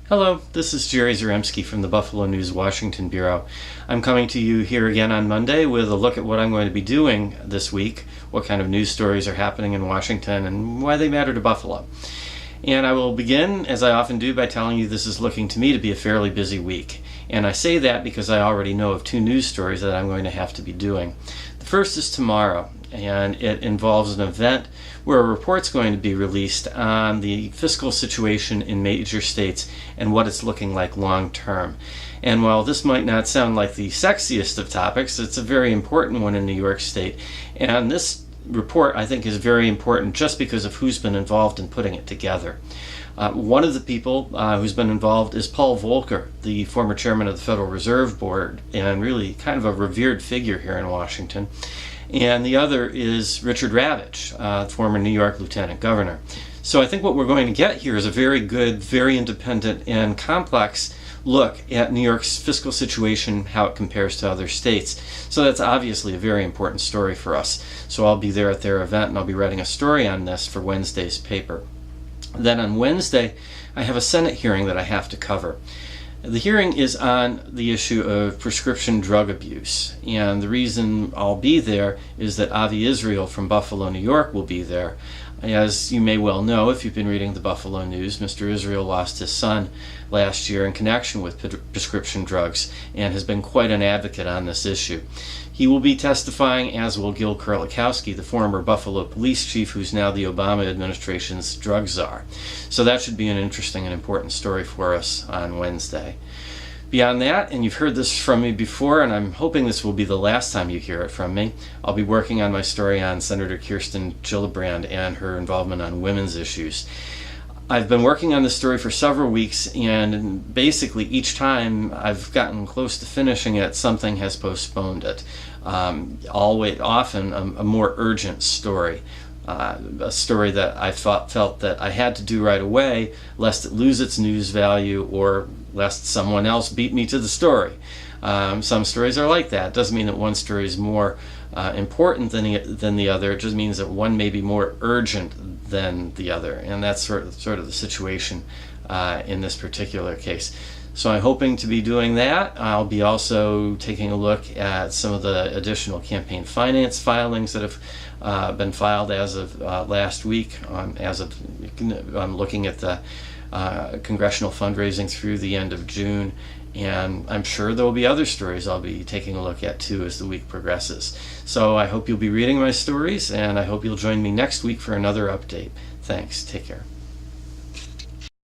Hello, this is Jerry Zremski from the Buffalo News Washington Bureau. I'm coming to you here again on Monday with a look at what I'm going to be doing this week, what kind of news stories are happening in Washington, and why they matter to Buffalo. And I will begin, as I often do, by telling you this is looking to me to be a fairly busy week. And I say that because I already know of two news stories that I'm going to have to be doing. The first is tomorrow, and it involves an event where a report's going to be released on the fiscal situation in major states and what it's looking like long term. And while this might not sound like the sexiest of topics, it's a very important one in New York State. And this report, I think, is very important just because of who's been involved in putting it together. One of the people who's been involved is Paul Volcker, the former chairman of the Federal Reserve Board, and really kind of a revered figure here in Washington. And the other is Richard Ravitch, former New York lieutenant governor. So I think what we're going to get here is a very good, very independent, and complex look at New York's fiscal situation, how it compares to other states. So that's obviously a very important story for us. So I'll be there at their event, and I'll be writing a story on this for Wednesday's paper. Then on Wednesday, I have a Senate hearing that I have to cover. The hearing is on the issue of prescription drug abuse, and the reason I'll be there is that Avi Israel from Buffalo, New York will be there. As you may well know, if you've been reading the Buffalo News, Mr. Israel lost his son last year in connection with prescription drugs and has been quite an advocate on this issue. He will be testifying, as will Gil Kurlikowski, the former Buffalo police chief who's now the Obama administration's drug czar. So that should be an interesting and important story for us on Wednesday. Beyond that, and you've heard this from me before, and I'm hoping this will be the last time you hear it from me, I'll be working on my story on Senator Kirsten Gillibrand and her involvement on women's issues. I've been working on this story for several weeks, and basically each time I've gotten close to finishing it, something has postponed it. Often a more urgent story. A story that I felt that I had to do right away, lest it lose its news value or lest someone else beat me to the story. Some stories are like that. It doesn't mean that one story is more important than the other. It just means that one may be more urgent than the other, and that's sort of the situation in this particular case. So I'm hoping to be doing that. I'll be also taking a look at some of the additional campaign finance filings that have been filed as of last week. I'm looking at the congressional fundraising through the end of June, and I'm sure there will be other stories I'll be taking a look at too as the week progresses. So I hope you'll be reading my stories, and I hope you'll join me next week for another update. Thanks. Take care.